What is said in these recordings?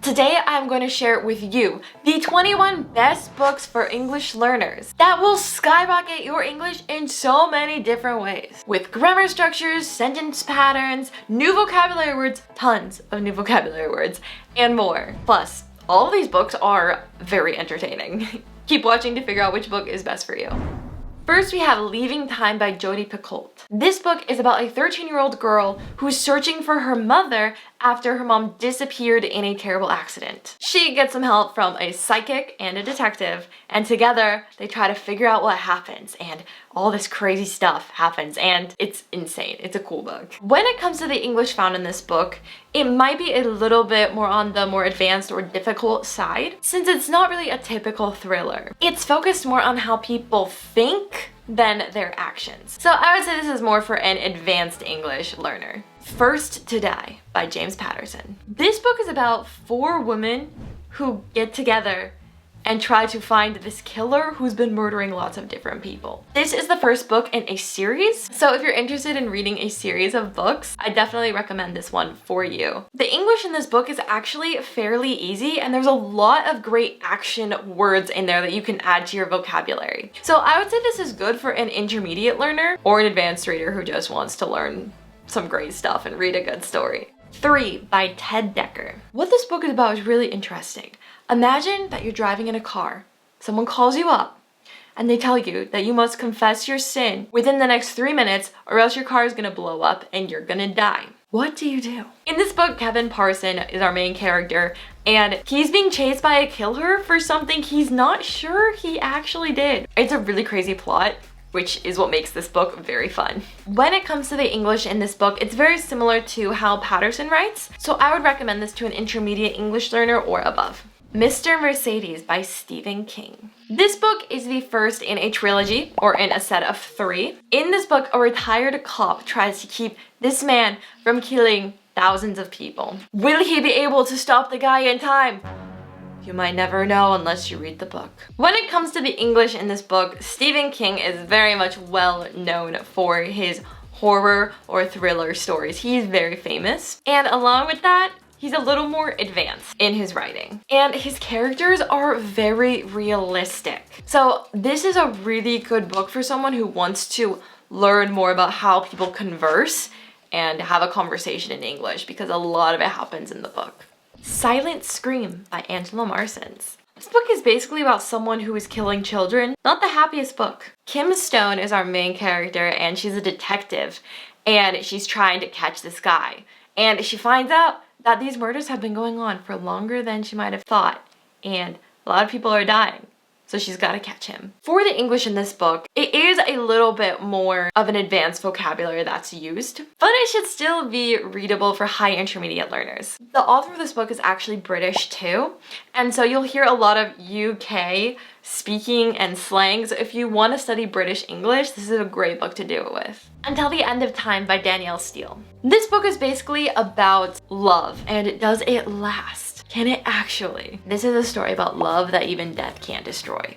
Today I'm going to share with you the 21 best books for English learners that will skyrocket your English in so many different ways. With grammar structures, sentence patterns, new vocabulary words, tons of new vocabulary words, and more. Plus, all of these books are very entertaining. Keep watching to figure out which book is best for you. First, we have Leaving Time by Jodi Picoult. This book is about a 13-year-old girl who's searching for her mother after her mom disappeared in a terrible accident. She gets some help from a psychic and a detective, and together they try to figure out what happens, and all this crazy stuff happens, and it's insane. It's a cool book. When it comes to the English found in this book, it might be a little bit more on the more advanced or difficult side, since it's not really a typical thriller. It's focused more on how people think than their actions. So I would say this is more for an advanced English learner. First to Die by James Patterson. This book is about 4 women who get together and try to find this killer who's been murdering lots of different people. This is the first book in a series, so if you're interested in reading a series of books, I definitely recommend this one for you. The English in this book is actually fairly easy, and there's a lot of great action words in there that you can add to your vocabulary. So I would say this is good for an intermediate learner or an advanced reader who just wants to learn some great stuff and read a good story. 3 by Ted Dekker. What this book is about is really interesting. Imagine that you're driving in a car, someone calls you up, and they tell you that you must confess your sin within the next 3 minutes or else your car is gonna blow up and you're gonna die. What do you do? In this book, Kevin Parson is our main character, and he's being chased by a killer for something he's not sure he actually did. It's a really crazy plot, which is what makes this book very fun. When it comes to the English in this book, it's very similar to how Patterson writes, so I would recommend this to an intermediate English learner or above. Mr. Mercedes by Stephen King. This book is the first in a trilogy, or in a set of 3. In this book, a retired cop tries to keep this man from killing thousands of people. Will he be able to stop the guy in time? You might never know unless you read the book. When it comes to the English in this book, Stephen King is very much well known for his horror or thriller stories. He's very famous. And along with that, he's a little more advanced in his writing. And his characters are very realistic. So this is a really good book for someone who wants to learn more about how people converse and have a conversation in English, because a lot of it happens in the book. Silent Scream by Angela Marsons. This book is basically about someone who is killing children. Not the happiest book. Kim Stone is our main character, and she's a detective, and she's trying to catch this guy. And she finds out that these murders have been going on for longer than she might have thought, and a lot of people are dying. So she's got to catch him. For the English in this book, it is a little bit more of an advanced vocabulary that's used, but it should still be readable for high intermediate learners. The author of this book is actually British too, and so you'll hear a lot of UK speaking and slang, so if you want to study British English, this is a great book to do it with. Until the End of Time by Danielle Steele. This book is basically about love, and does it last? Can it actually? This is a story about love that even death can't destroy.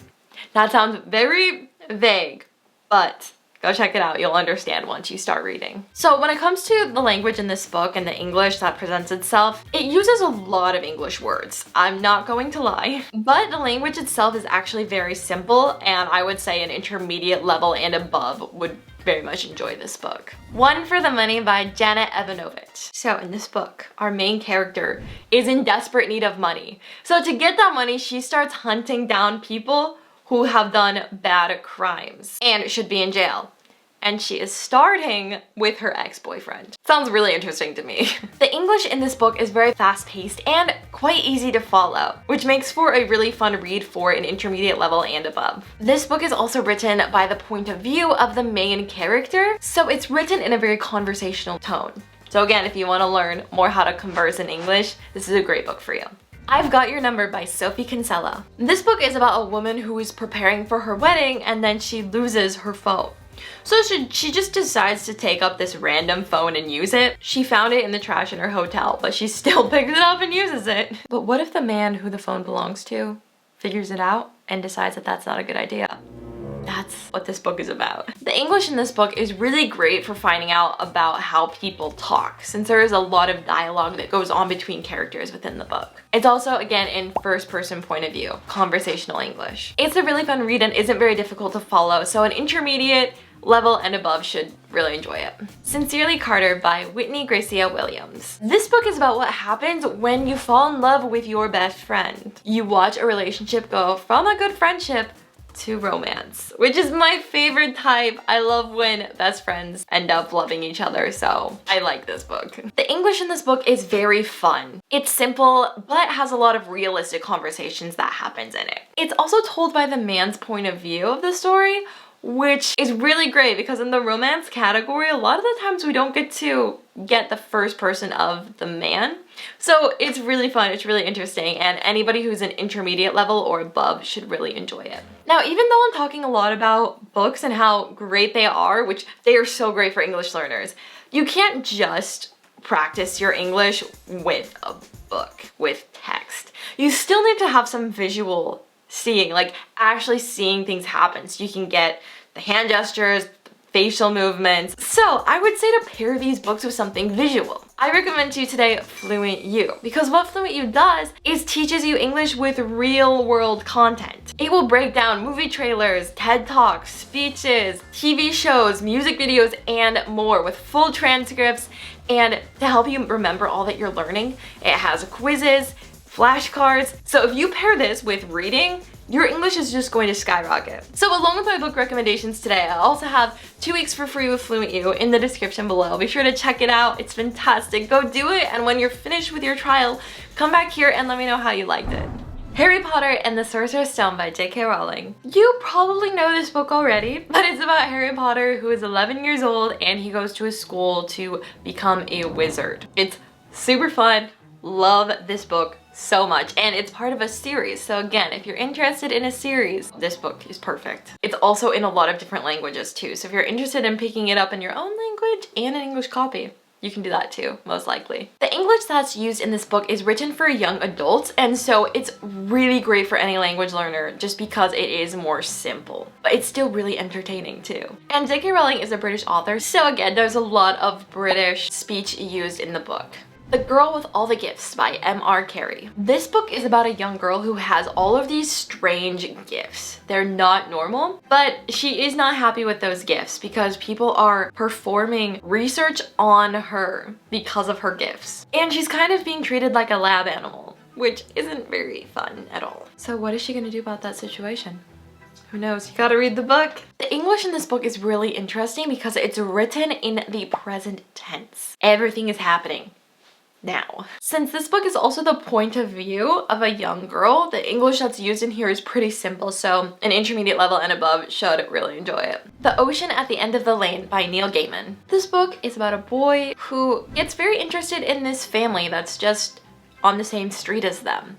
That sounds very vague, but go check it out. You'll understand once you start reading. So when it comes to the language in this book and the English that presents itself, it uses a lot of English words. I'm not going to lie, but the language itself is actually very simple, and I would say an intermediate level and above would very much enjoy this book. One for the Money by Janet Evanovich. So in this book, our main character is in desperate need of money. So to get that money, she starts hunting down people who have done bad crimes and should be in jail. And she is starting with her ex-boyfriend. Sounds really interesting to me. The English in this book is very fast-paced and quite easy to follow, which makes for a really fun read for an intermediate level and above. This book is also written by the point of view of the main character, so it's written in a very conversational tone. So again, if you want to learn more how to converse in English, this is a great book for you. I've Got Your Number by Sophie Kinsella. This book is about a woman who is preparing for her wedding, and then she loses her phone. So she just decides to take up this random phone and use it. She found it in the trash in her hotel, but she still picks it up and uses it. But what if the man who the phone belongs to figures it out and decides that that's not a good idea? that's what this book is about. The English in this book is really great for finding out about how people talk, since there is a lot of dialogue that goes on between characters within the book. It's also, again, in first-person point of view, conversational English. It's a really fun read and isn't very difficult to follow, so an intermediate level and above should really enjoy it. Sincerely Carter by Whitney Gracia Williams. This book is about what happens when you fall in love with your best friend. You watch a relationship go from a good friendship to romance, which is my favorite type. I love when best friends end up loving each other, so I like this book. The English in this book is very fun. It's simple, but has a lot of realistic conversations that happens in it. It's also told by the man's point of view of the story, which is really great because in the romance category, a lot of the times we don't get to get the first person of the man. So it's really fun, it's really interesting, and anybody who's an intermediate level or above should really enjoy it. Now, even though I'm talking a lot about books and how great they are, which they are so great for English learners, you can't just practice your English with a book, with text. You still need to have some visual seeing, like actually seeing things happen, so you can get the hand gestures, facial movements. So I would say to pair these books with something visual. I recommend to you today FluentU, because what FluentU does is teaches you English with real world content. It will break down movie trailers, TED Talks, speeches, TV shows, music videos, and more with full transcripts. And to help you remember all that you're learning, it has quizzes, flashcards. So if you pair this with reading, your English is just going to skyrocket. So along with my book recommendations today, I also have 2 weeks for free with FluentU in the description below. Be sure to check it out. It's fantastic. Go do it, and when you're finished with your trial, come back here and let me know how you liked it. Harry Potter and the Sorcerer's Stone by J.K. Rowling. You probably know this book already, but it's about Harry Potter, who is 11 years old and he goes to a school to become a wizard. It's super fun. Love this book so much, and it's part of a series. So again, if you're interested in a series, this book is perfect. It's also in a lot of different languages too, so if you're interested in picking it up in your own language and an English copy, you can do that too, most likely. The English that's used in this book is written for young adults, and so it's really great for any language learner just because it is more simple. But it's still really entertaining too. And J.K. Rowling is a British author, so again, there's a lot of British speech used in the book. The Girl with All the Gifts by M.R. Carey. This book is about a young girl who has all of these strange gifts. They're not normal, but she is not happy with those gifts because people are performing research on her because of her gifts. And she's kind of being treated like a lab animal, which isn't very fun at all. So what is she gonna do about that situation? Who knows? You gotta read the book. The English in this book is really interesting because it's written in the present tense. Everything is happening now. Since this book is also the point of view of a young girl, the English that's used in here is pretty simple, so an intermediate level and above should really enjoy it. The Ocean at the End of the Lane by Neil Gaiman. This book is about a boy who gets very interested in this family that's just on the same street as them.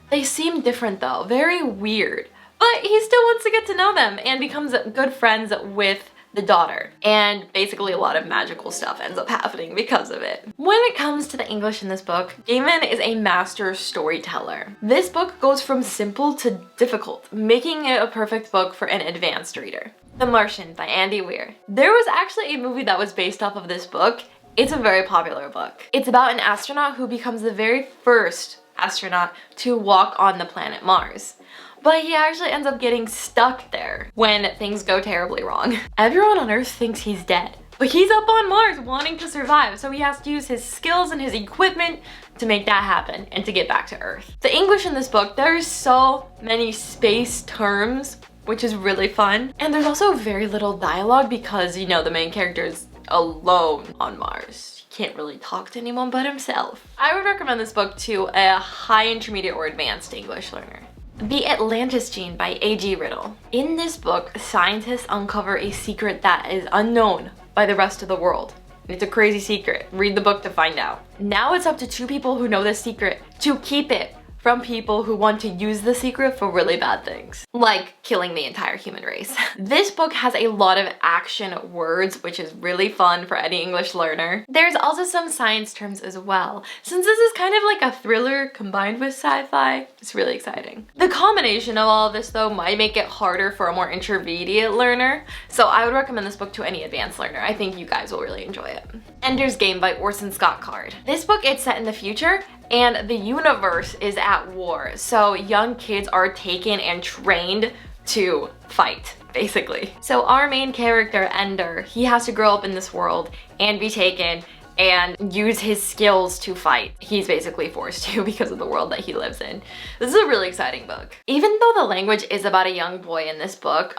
They seem different though, very weird, but he still wants to get to know them and becomes good friends with the daughter, and basically a lot of magical stuff ends up happening because of it. When it comes to the English in this book, Gaiman is a master storyteller. This book goes from simple to difficult, making it a perfect book for an advanced reader. The Martian by Andy Weir. There was actually a movie that was based off of this book. It's a very popular book. It's about an astronaut who becomes the very first astronaut to walk on the planet Mars. But he actually ends up getting stuck there when things go terribly wrong. Everyone on Earth thinks he's dead, but he's up on Mars wanting to survive, so he has to use his skills and his equipment to make that happen and to get back to Earth. The English in this book, there's so many space terms, which is really fun. And there's also very little dialogue because, you know, the main character is alone on Mars. He can't really talk to anyone but himself. I would recommend this book to a high intermediate or advanced English learner. The Atlantis Gene by A.G. Riddle. In this book, scientists uncover a secret that is unknown by the rest of the world. It's a crazy secret. Read the book to find out. Now it's up to 2 people who know this secret to keep it from people who want to use the secret for really bad things, like killing the entire human race. This book has a lot of action words, which is really fun for any English learner. There's also some science terms as well. Since this is kind of like a thriller combined with sci-fi, it's really exciting. The combination of all of this though might make it harder for a more intermediate learner, so I would recommend this book to any advanced learner. I think you guys will really enjoy it. Ender's Game by Orson Scott Card. This book is set in the future and the universe is at war, so young kids are taken and trained to fight, basically. So our main character, Ender, he has to grow up in this world and be taken and use his skills to fight. He's basically forced to because of the world that he lives in. This is a really exciting book. Even though the language is about a young boy in this book,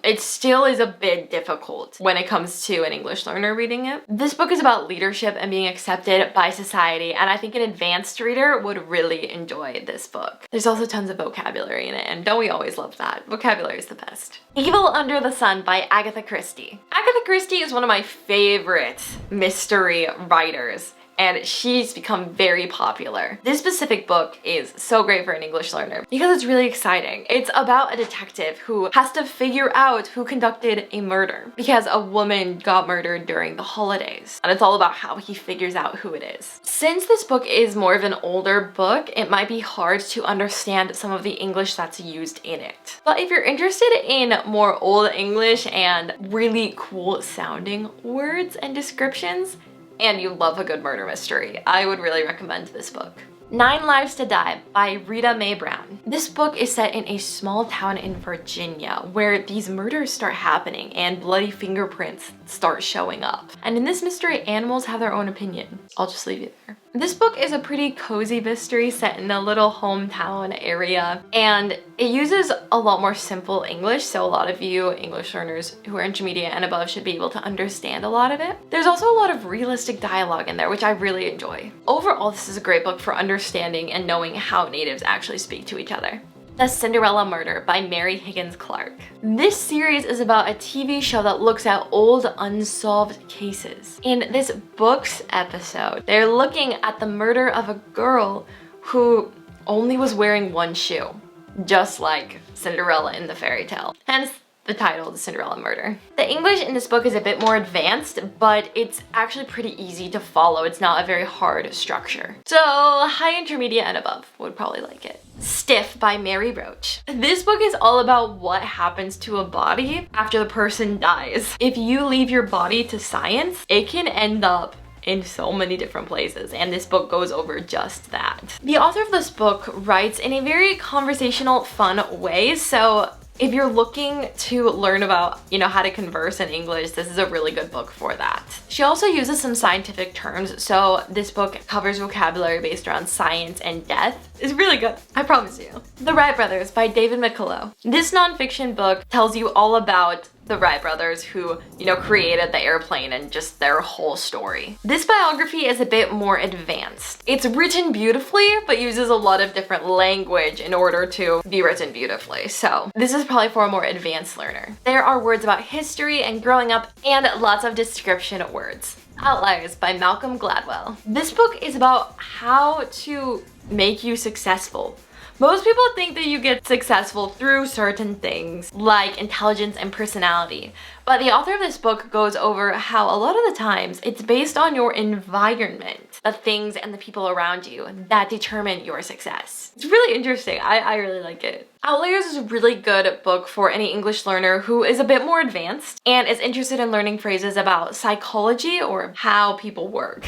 it still is a bit difficult when it comes to an English learner reading it. This book is about leadership and being accepted by society, and I think an advanced reader would really enjoy this book. There's also tons of vocabulary in it, and don't we always love that? Vocabulary is the best. Evil Under the Sun by Agatha Christie. Agatha Christie is one of my favorite mystery writers, and she's become very popular. This specific book is so great for an English learner because it's really exciting. It's about a detective who has to figure out who conducted a murder because a woman got murdered during the holidays, and it's all about how he figures out who it is. Since this book is more of an older book, it might be hard to understand some of the English that's used in it. But if you're interested in more Old English and really cool sounding words and descriptions, and you love a good murder mystery, I would really recommend this book. 9 Lives to Die by Rita Mae Brown. This book is set in a small town in Virginia where these murders start happening and bloody fingerprints start showing up. And in this mystery, animals have their own opinion. I'll just leave you there. This book is a pretty cozy mystery set in a little hometown area, and it uses a lot more simple English, so a lot of you English learners who are intermediate and above should be able to understand a lot of it. There's also a lot of realistic dialogue in there, which I really enjoy. Overall, this is a great book for understanding and knowing how natives actually speak to each other. The Cinderella Murder by Mary Higgins Clark. This series is about a TV show that looks at old unsolved cases. In this book's episode, they're looking at the murder of a girl who only was wearing one shoe, just like Cinderella in the fairy tale. Hence the title, The Cinderella Murder. The English in this book is a bit more advanced, but it's actually pretty easy to follow. It's not a very hard structure. So high intermediate and above would probably like it. Stiff by Mary Roach. This book is all about what happens to a body after the person dies. If you leave your body to science, it can end up in so many different places, and this book goes over just that. The author of this book writes in a very conversational, fun way, so if you're looking to learn about, how to converse in English, this is a really good book for that. She also uses some scientific terms, so this book covers vocabulary based around science and death. It's really good, I promise you. The Wright Brothers by David McCullough. This nonfiction book tells you all about the Wright brothers who, created the airplane and just their whole story. This biography is a bit more advanced. It's written beautifully, but uses a lot of different language in order to be written beautifully. So this is probably for a more advanced learner. There are words about history and growing up and lots of description words. Outliers by Malcolm Gladwell. This book is about how to make you successful. Most people think that you get successful through certain things like intelligence and personality, but the author of this book goes over how a lot of the times it's based on your environment, the things and the people around you that determine your success. It's really interesting. I really like it. Outliers is a really good book for any English learner who is a bit more advanced and is interested in learning phrases about psychology or how people work.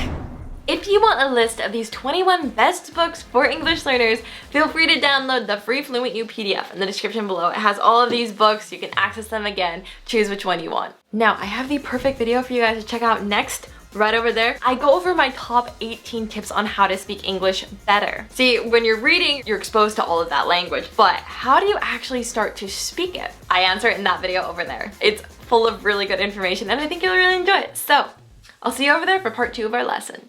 If you want a list of these 21 best books for English learners, feel free to download the free FluentU PDF in the description below. It has all of these books. You can access them again, choose which one you want. Now, I have the perfect video for you guys to check out next. Right over there, I go over my top 18 tips on how to speak English better. See, when you're reading, you're exposed to all of that language, but how do you actually start to speak it? I answer it in that video over there. It's full of really good information and I think you'll really enjoy it. So, I'll see you over there for part 2 of our lesson.